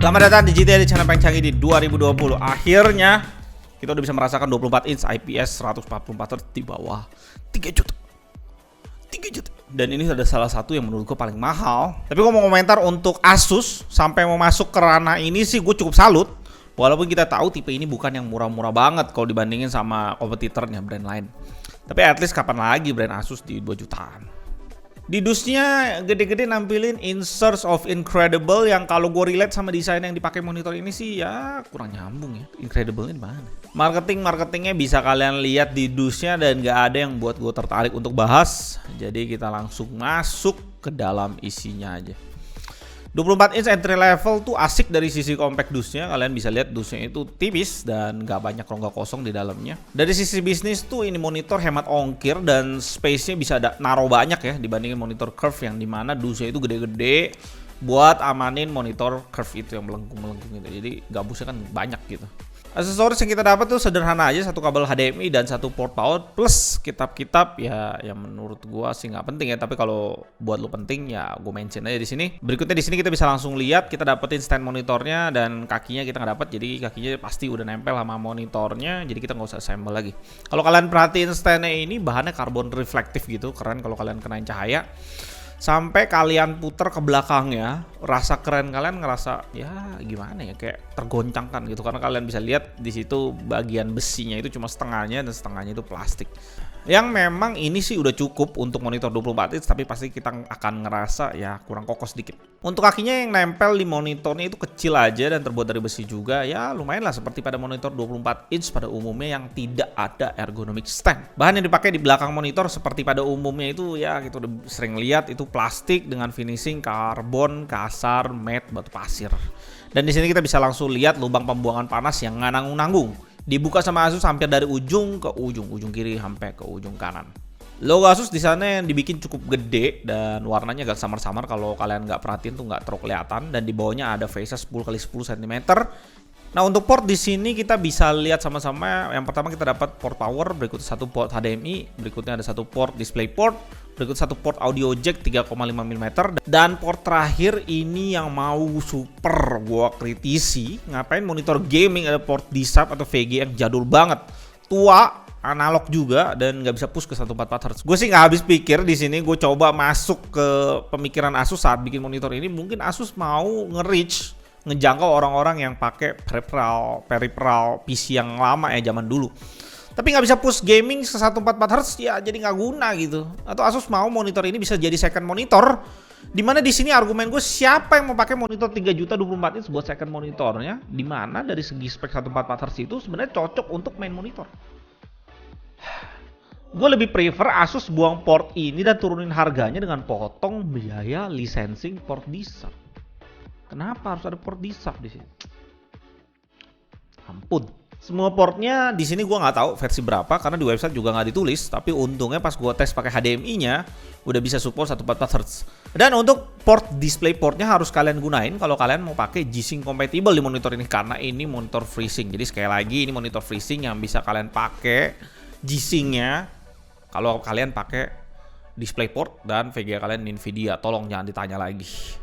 Selamat datang di GTA di channel paling canggih di 2020. Akhirnya kita udah bisa merasakan 24 inch IPS 144 Hz di bawah 3 juta. Dan ini ada salah satu yang menurut gue paling mahal. Tapi gue mau komentar untuk Asus sampai mau masuk ke ranah ini sih gue cukup salut. Walaupun kita tahu tipe ini bukan yang murah-murah banget kalau dibandingin sama kompetitornya brand lain. Tapi at least kapan lagi brand Asus di 2 jutaan. Di dusnya gede-gede nampilin In Search of Incredible yang kalau gue relate sama desain yang dipakai monitor ini sih ya kurang nyambung ya. Incredible ini di mana? Marketingnya bisa kalian lihat di dusnya dan gak ada yang buat gue tertarik untuk bahas. Jadi kita langsung masuk ke dalam isinya aja. 24 inch entry level tuh asik dari sisi compact dusnya. Kalian bisa lihat dusnya itu tipis dan gak banyak rongga kosong di dalamnya. Dari sisi bisnis tuh ini monitor hemat ongkir dan space-nya bisa naruh banyak ya dibandingin monitor curve yang dimana dusnya itu gede-gede buat amanin monitor curve itu yang melengkung-melengkung gitu. Jadi gabusnya kan banyak gitu. Aksesoris yang kita dapat tuh sederhana aja, satu kabel HDMI dan satu port power plus kitab-kitab ya yang menurut gua sih nggak penting ya, tapi kalau buat lu penting ya gua mention aja di sini. Berikutnya di sini kita bisa langsung lihat kita dapetin stand monitornya dan kakinya kita nggak dapat, jadi kakinya pasti udah nempel sama monitornya, jadi kita nggak usah assemble lagi. Kalau kalian perhatiin standnya ini bahannya karbon reflektif gitu, keren kalau kalian kenain cahaya. Sampai kalian puter ke belakangnya, rasa keren kalian ngerasa ya gimana ya, kayak tergoncangkan gitu karena kalian bisa lihat di situ bagian besinya itu cuma setengahnya dan setengahnya itu plastik. Yang memang ini sih udah cukup untuk monitor 24 inch, tapi pasti kita akan ngerasa ya kurang kokoh sedikit. Untuk kakinya yang nempel di monitornya itu kecil aja dan terbuat dari besi juga, ya lumayan lah seperti pada monitor 24 inch pada umumnya yang tidak ada ergonomic stand. Bahan yang dipakai di belakang monitor seperti pada umumnya itu ya kita udah sering lihat itu plastik dengan finishing karbon kasar matte batu pasir. Dan di sini kita bisa langsung lihat lubang pembuangan panas yang nggak nanggung-nanggung. Dibuka sama Asus hampir dari ujung ke ujung kiri sampai ke ujung kanan. Logo Asus di sana yang dibikin cukup gede dan warnanya agak samar-samar, kalau kalian nggak perhatiin tuh nggak terlalu kelihatan, dan di bawahnya ada face 10x10 cm. Nah untuk port di sini kita bisa lihat sama-sama. Yang pertama kita dapat port power, berikut satu port HDMI, berikutnya ada satu port display port, berikut satu port audio jack 3,5 mm, dan port terakhir ini yang mau super gua kritisi. Ngapain monitor gaming ada port D-Sub atau VG yang jadul banget, tua, analog juga, dan nggak bisa push ke 144 Hz. Gue sih nggak habis pikir di sini. Gue coba masuk ke pemikiran Asus saat bikin monitor ini. Mungkin Asus mau nge-reach, ngejangkau orang-orang yang pakai peripheral PC yang lama ya zaman dulu, tapi nggak bisa push gaming ke 144 Hz ya, jadi nggak guna gitu. Atau Asus mau monitor ini bisa jadi second monitor, dimana di sini argumen gue siapa yang mau pakai monitor 3 juta 24 inch buat second monitornya, dimana dari segi spek 144 Hz itu sebenarnya cocok untuk main monitor. Gue lebih prefer Asus buang port ini dan turunin harganya dengan potong biaya licensing port D-Sub. Kenapa harus ada port D-Sub di sini? Ampun. Semua portnya di sini gue nggak tahu versi berapa karena di website juga nggak ditulis. Tapi untungnya pas gue tes pakai HDMI-nya udah bisa support 144 Hz. Dan untuk port display portnya harus kalian gunain kalau kalian mau pakai G-Sync compatible di monitor ini, karena ini monitor FreeSync. Jadi sekali lagi ini monitor FreeSync yang bisa kalian pakai G-Sync-nya kalau kalian pakai display port dan VGA kalian Nvidia. Tolong jangan ditanya lagi.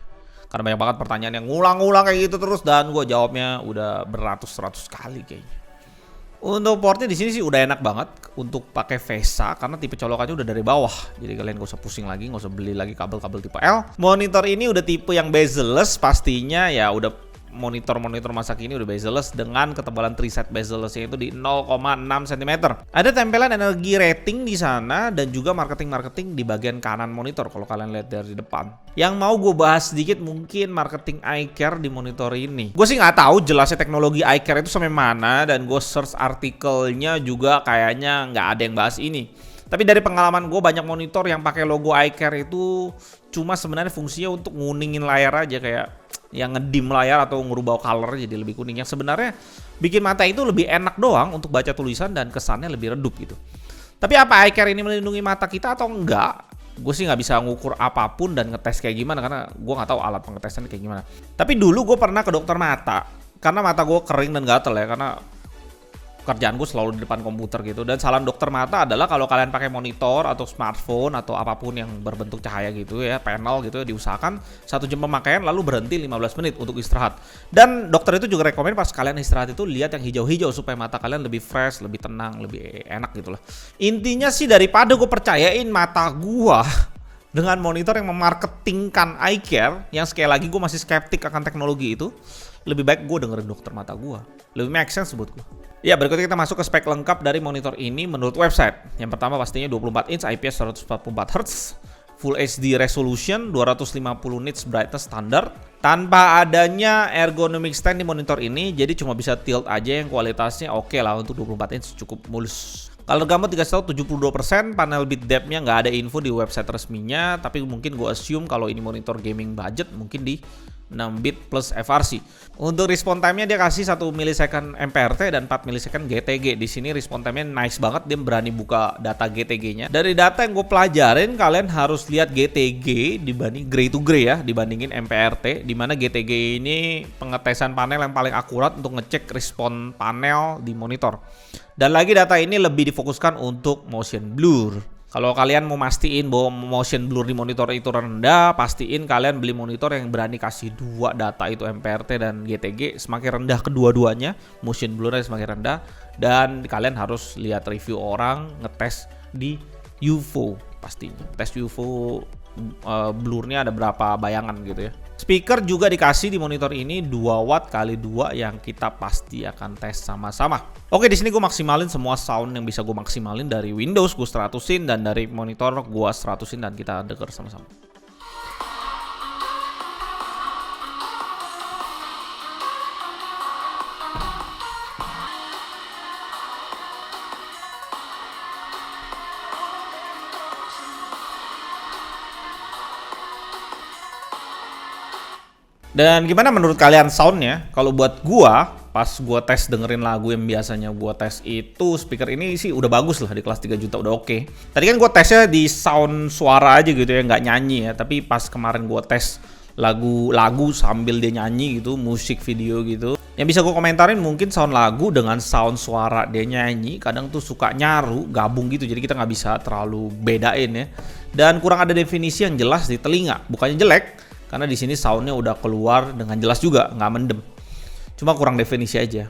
Karena banyak banget pertanyaan yang ngulang-ngulang kayak gitu terus, dan gue jawabnya udah beratus-ratus kali kayaknya. Untuk portnya di sini sih udah enak banget untuk pakai VESA karena tipe colokannya udah dari bawah. Jadi kalian gak usah pusing lagi, gak usah beli lagi kabel-kabel tipe L. Monitor ini udah tipe yang bezel-less, pastinya ya udah monitor masa kini udah bezel-less dengan ketebalan preset bezel-lessnya itu di 0,6 cm. Ada tempelan energi rating di sana dan juga marketing di bagian kanan monitor kalau kalian lihat dari depan. Yang mau gue bahas sedikit mungkin marketing iCare di monitor ini. Gue sih nggak tahu jelasnya teknologi iCare itu sampai mana, dan gue search artikelnya juga kayaknya nggak ada yang bahas ini. Tapi dari pengalaman gue banyak monitor yang pakai logo iCare itu cuma sebenarnya fungsinya untuk nguningin layar aja, kayak yang ngedim layar atau ngerubah color jadi lebih kuning, yang sebenarnya bikin mata itu lebih enak doang untuk baca tulisan dan kesannya lebih redup gitu. Tapi apa iCare ini melindungi mata kita atau enggak? Gue sih nggak bisa ngukur apapun dan ngetes kayak gimana karena gue nggak tahu alat pengetesannya kayak gimana. Tapi dulu gue pernah ke dokter mata karena mata gue kering dan gatel ya, karena kerjaan gue selalu di depan komputer gitu. Dan saran dokter mata adalah kalau kalian pakai monitor atau smartphone atau apapun yang berbentuk cahaya gitu ya, panel gitu ya, diusahakan 1 jam pemakaian lalu berhenti 15 menit untuk istirahat. Dan dokter itu juga rekomen pas kalian istirahat itu lihat yang hijau-hijau supaya mata kalian lebih fresh, lebih tenang, lebih enak gitu lah. Intinya sih daripada gue percayain mata gue dengan monitor yang memarketingkan eye care, yang sekali lagi gue masih skeptik akan teknologi itu, lebih baik gue dengerin dokter mata gue. Lebih make sense buat gue. Ya, berikutnya kita masuk ke spek lengkap dari monitor ini menurut website. Yang pertama pastinya 24 inch IPS 144 Hz, Full HD resolution, 250 nits brightness standar, tanpa adanya ergonomic stand di monitor ini, jadi cuma bisa tilt aja yang kualitasnya oke lah untuk 24 inch cukup mulus. Color gamut dikasih tahu 72%, panel bit depth-nya nggak ada info di website resminya, tapi mungkin gue assume kalau ini monitor gaming budget mungkin di 6 bit plus FRC. Untuk respon time-nya dia kasih 1 millisecond MPRT dan 4 millisecond GTG. Di sini respon time-nya nice banget, dia berani buka data GTG-nya. Dari data yang gue pelajarin, kalian harus lihat GTG dibanding gray to gray ya, dibandingin MPRT, di mana GTG ini pengetesan panel yang paling akurat untuk ngecek respon panel di monitor. Dan lagi data ini lebih difokuskan untuk motion blur. Kalau kalian mau mastiin bahwa motion blur di monitor itu rendah, pastiin kalian beli monitor yang berani kasih 2 data itu MPRT dan GTG. Semakin rendah kedua-duanya, motion blurnya semakin rendah. Dan kalian harus lihat review orang ngetes di UFO pastinya. Tes UFO blurnya ada berapa bayangan gitu ya. Speaker juga dikasih di monitor ini 2 watt kali 2 yang kita pasti akan tes sama-sama. Oke, di sini gue maksimalin semua sound yang bisa gue maksimalin dari Windows gue 100-in dan dari monitor gue 100-in dan kita denger sama-sama. Dan gimana menurut kalian soundnya? Kalau buat gua, pas gua tes dengerin lagu yang biasanya gua tes itu, speaker ini sih udah bagus lah, di kelas 3 juta udah oke. Tadi kan gua tesnya di sound suara aja gitu ya, nggak nyanyi ya. Tapi pas kemarin gua tes lagu sambil dia nyanyi gitu, musik video gitu. Yang bisa gua komentarin mungkin sound lagu dengan sound suara dia nyanyi, kadang tuh suka nyaru, gabung gitu. Jadi kita nggak bisa terlalu bedain ya. Dan kurang ada definisi yang jelas di telinga. Bukannya jelek, karena di sini soundnya udah keluar dengan jelas juga, nggak mendem. Cuma kurang definisi aja.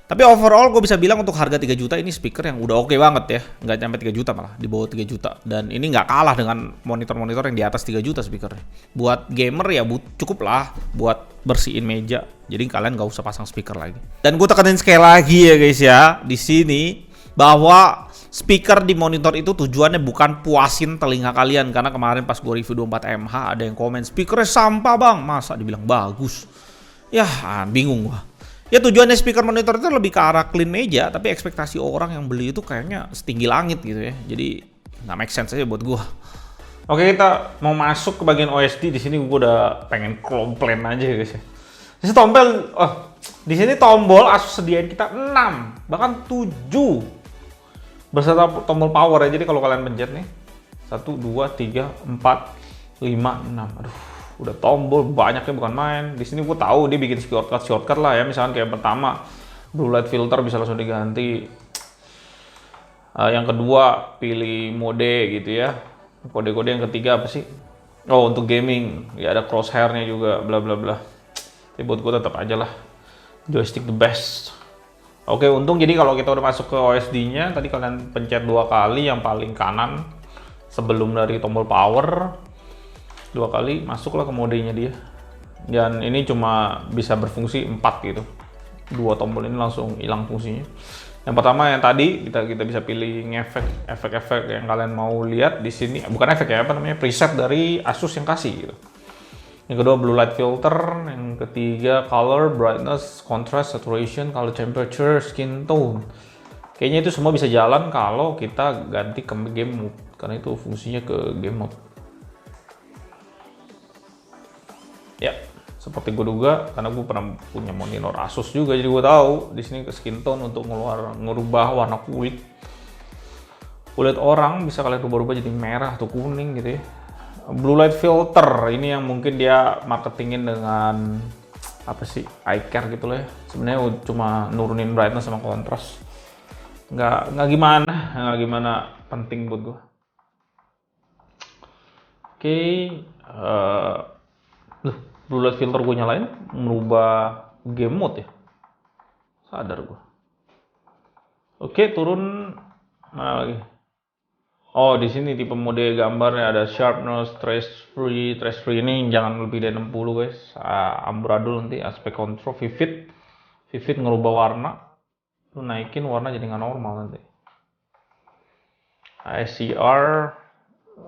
Tapi overall gue bisa bilang untuk harga 3 juta ini speaker yang udah oke banget ya. Nggak sampai 3 juta malah, di bawah 3 juta. Dan ini nggak kalah dengan monitor-monitor yang di atas 3 juta speakernya. Buat gamer ya cukup lah buat bersihin meja. Jadi kalian nggak usah pasang speaker lagi. Dan gue tekenin sekali lagi ya guys ya, di sini bahwa speaker di monitor itu tujuannya bukan puasin telinga kalian. Karena kemarin pas gue review 24MH ada yang komen, speakernya sampah bang, masa dibilang bagus. Ya bingung gua. Ya tujuannya speaker monitor itu lebih ke arah clean meja, tapi ekspektasi orang yang beli itu kayaknya setinggi langit gitu ya. Jadi nggak make sense aja buat gua. Oke, kita mau masuk ke bagian OSD. Di sini gua udah pengen komplain aja guys ya. Di sini tombol Asus sediain kita 6, bahkan 7 berserta tombol power ya. Jadi kalau kalian pencet nih 1, 2, 3, 4, 5, 6. Aduh, udah tombol banyaknya bukan main. Di sini gue tahu dia bikin shortcut lah ya. Misalkan kayak pertama blue light filter bisa langsung diganti. Yang kedua pilih mode gitu ya. Kode-kode yang ketiga apa sih? Oh, untuk gaming ya ada crosshair-nya juga bla bla bla. Tapi buat gue tetap aja lah joystick the best. Oke, untung jadi kalau kita udah masuk ke OSD-nya, tadi kalian pencet 2 kali yang paling kanan sebelum dari tombol power. 2 kali masuklah ke modenya dia. Dan ini cuma bisa berfungsi 4 gitu. 2 tombol ini langsung hilang fungsinya. Yang pertama yang tadi kita bisa pilih efek-efek yang kalian mau lihat di sini. Bukan efek ya, apa namanya? Preset dari Asus yang kasih gitu. Yang kedua blue light filter, yang ketiga color, brightness, contrast, saturation, color temperature, skin tone. Kayaknya itu semua bisa jalan kalau kita ganti ke game mode, karena itu fungsinya ke game mode. Ya, seperti gue duga, karena gue pernah punya monitor Asus juga, jadi gue tahu di sini ke skin tone untuk ngerubah warna kulit orang bisa kalian rubah-rubah jadi merah atau kuning gitu ya. Blue light filter ini yang mungkin dia marketingin dengan apa sih, eye care gitu loh ya. Sebenarnya cuma nurunin brightness sama kontras. Nggak gimana penting buat gue. Oke, blue light filter gue nyalain merubah game mode ya. Sadar gue. Oke, turun mana lagi? Oh, di sini tipe mode gambarnya ada sharpness, trace free ini jangan lebih dari 60 guys. Amburadul nanti, aspek control, vivid ngerubah warna. Lu naikin warna jadi nggak normal nanti. ICR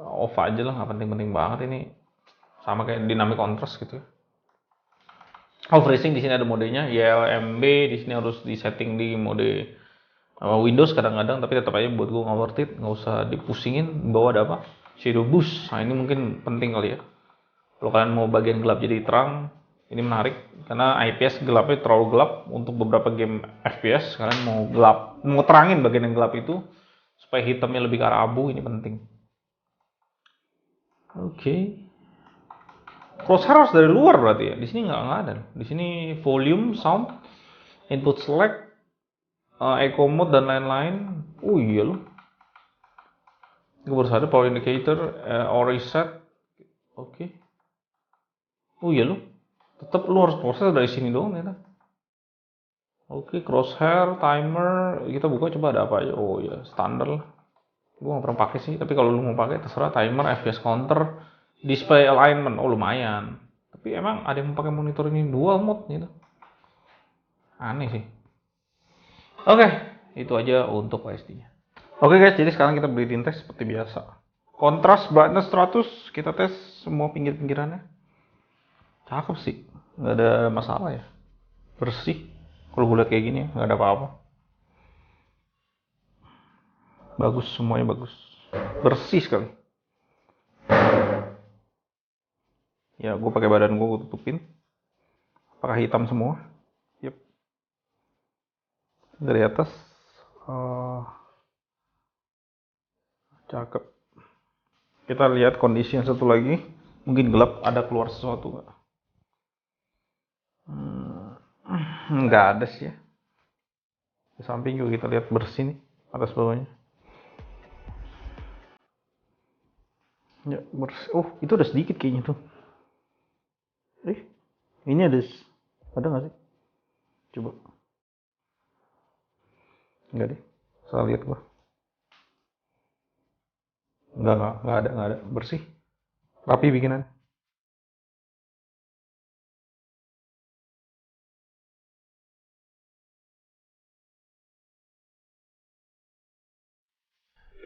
off aja lah, nggak penting-penting banget ini. Sama kayak dynamic contrast gitu ya. Oh, freezing di sini ada modenya, YLMB di sini harus disetting di mode Windows kadang-kadang, tapi tetap aja buat gue nggak worth it, nggak usah dipusingin. Bawah ada apa? Shadow boost. Nah ini mungkin penting kali ya. Kalau kalian mau bagian gelap jadi terang, ini menarik karena IPS gelapnya terlalu gelap untuk beberapa game FPS. Kalian mau terangin bagian yang gelap itu supaya hitamnya lebih ke arah abu, ini penting. Oke. Crosshair harus dari luar berarti ya. Di sini nggak ada. Di sini volume, sound, input select, echo mode dan lain-lain. Oh iya loh. Gue baru sadar power indicator, or reset. Oke. Oh iya loh. Tetap lu harus proses dari sini doang ya. Oke, crosshair, timer, kita buka coba ada apa aja. Oh ya, standar lah. Gue gak pernah pakai sih, tapi kalau lu mau pakai terserah. Timer, FPS counter, display alignment, oh lumayan. Tapi emang ada yang pakai monitor ini dual mode gitu. Aneh sih. Oke, itu aja untuk OSD-nya. Oke guys, jadi sekarang kita beli tes seperti biasa. Kontras brightness 100, kita tes semua pinggir-pinggirannya. Cakep sih, nggak ada masalah ya. Bersih. Kalau gue lihat kayak gini, nggak ada apa-apa. Bagus, semuanya bagus. Bersih sekali. Ya, gue pakai badan gue tutupin. Apakah hitam semua? Yep. Dari atas. Cakep. Kita lihat kondisi yang satu lagi. Mungkin gelap, ada keluar sesuatu nggak? Nggak ada sih ya. Di samping juga kita lihat bersih nih, atas bawahnya. Ya, bersih. Oh, itu ada sedikit kayaknya tuh. Ini ada nggak sih? Coba. Nggak deh. Salah lihat gua. Nggak ada. Bersih. Rapi bikinan.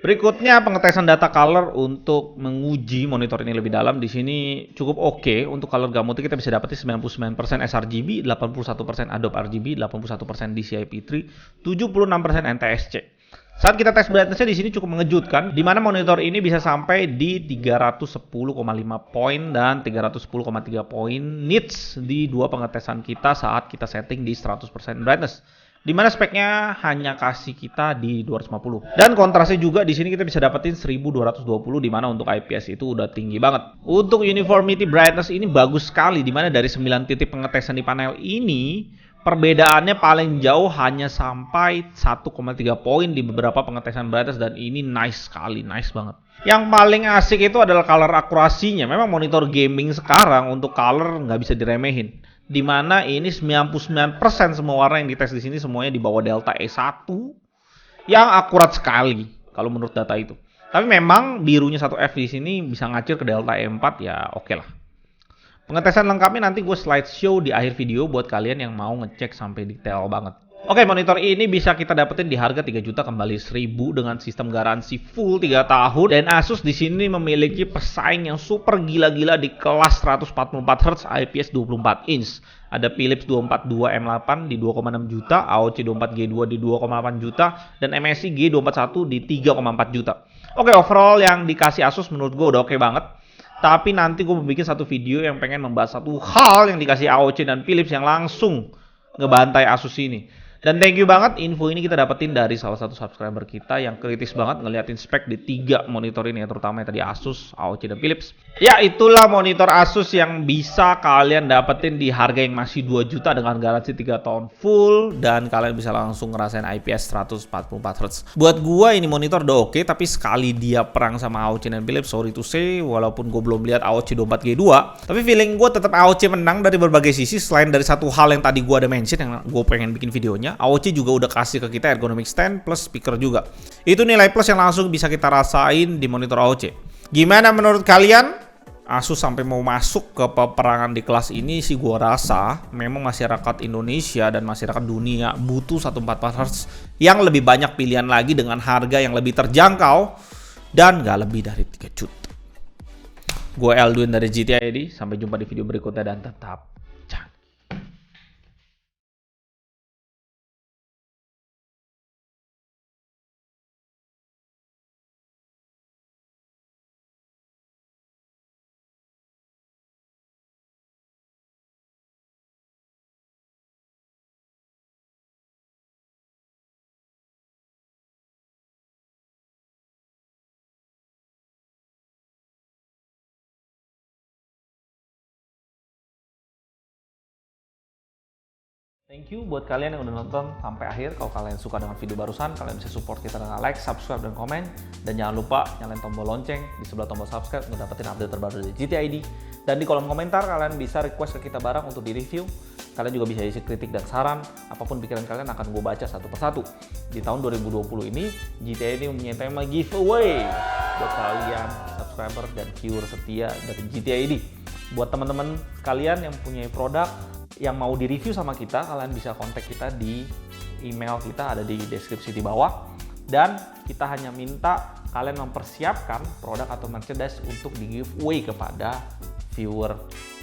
Berikutnya pengetesan data color untuk menguji monitor ini lebih dalam. Di sini cukup oke. Untuk color gamutnya kita bisa dapetin 99% sRGB, 81% Adobe RGB, 81% DCI-P3, 76% NTSC. Saat kita tes brightness-nya di sini cukup mengejutkan, di mana monitor ini bisa sampai di 310,5 poin dan 310,3 poin nits di dua pengetesan kita saat kita setting di 100% brightness. Di mana speknya hanya kasih kita di 250. Dan kontrasnya juga di sini kita bisa dapetin 1220, di mana untuk IPS itu udah tinggi banget. Untuk uniformity brightness ini bagus sekali, di mana dari 9 titik pengetesan di panel ini perbedaannya paling jauh hanya sampai 1,3 poin di beberapa pengetesan brightness, dan ini nice sekali, nice banget. Yang paling asik itu adalah color akurasinya. Memang monitor gaming sekarang untuk color nggak bisa diremehin. Di mana ini 99% semua warna yang dites di sini semuanya di bawah delta E1 yang akurat sekali kalau menurut data itu. Tapi memang birunya 1F di sini bisa ngacir ke delta E4 ya, oke lah. Pengetesan lengkapnya nanti gue slideshow di akhir video buat kalian yang mau ngecek sampai detail banget. Oke, monitor ini bisa kita dapetin di harga 3 juta kembali 1000 dengan sistem garansi full 3 tahun. Dan Asus di sini memiliki pesaing yang super gila-gila di kelas 144Hz IPS 24 inch. Ada Philips 242 M8 di 2,6 juta, AOC 24G2 di 2,8 juta, dan MSI G241 di 3,4 juta. Oke, overall yang dikasih Asus menurut gue udah oke banget. Tapi nanti gue mau bikin satu video yang pengen membahas satu hal yang dikasih AOC dan Philips yang langsung ngebantai Asus ini. Dan thank you banget, info ini kita dapetin dari salah satu subscriber kita yang kritis banget ngeliatin spek di 3 monitor ini ya, terutama yang tadi Asus, AOC, dan Philips. Ya, itulah monitor Asus yang bisa kalian dapetin di harga yang masih 2 juta dengan garansi 3 tahun full, dan kalian bisa langsung ngerasain IPS 144Hz. Buat gua ini monitor udah oke, tapi sekali dia perang sama AOC dan Philips, sorry to say, walaupun gua belum lihat AOC 24G2, tapi feeling gua tetap AOC menang dari berbagai sisi. Selain dari satu hal yang tadi gua ada mention yang gua pengen bikin videonya, AOC juga udah kasih ke kita ergonomic stand plus speaker juga. Itu nilai plus yang langsung bisa kita rasain di monitor AOC. Gimana menurut kalian? Asus sampai mau masuk ke peperangan di kelas ini sih gua rasa memang masyarakat Indonesia dan masyarakat dunia butuh 144Hz yang lebih banyak pilihan lagi dengan harga yang lebih terjangkau dan gak lebih dari 3 juta. Gue Elduin dari GTA ID, sampai jumpa di video berikutnya dan tetap thank you buat kalian yang udah nonton sampai akhir. Kalau kalian suka dengan video barusan, kalian bisa support kita dengan like, subscribe, dan komen. Dan jangan lupa nyalain tombol lonceng di sebelah tombol subscribe untuk dapetin update terbaru dari GTA ID. Dan di kolom komentar kalian bisa request ke kita barang untuk di-review. Kalian juga bisa isi kritik dan saran. Apapun pikiran kalian akan gue baca satu persatu. Di tahun 2020 ini, GTA ID mempunyai tema giveaway buat kalian subscriber dan viewer setia dari GTA ID. Buat teman-teman kalian yang punya produk yang mau di-review sama kita, kalian bisa kontak kita di email kita, ada di deskripsi di bawah. Dan kita hanya minta kalian mempersiapkan produk atau merchandise untuk di-giveaway kepada viewer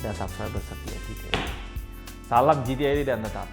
dan subscriber setia GTA. Salam GTA dan tetap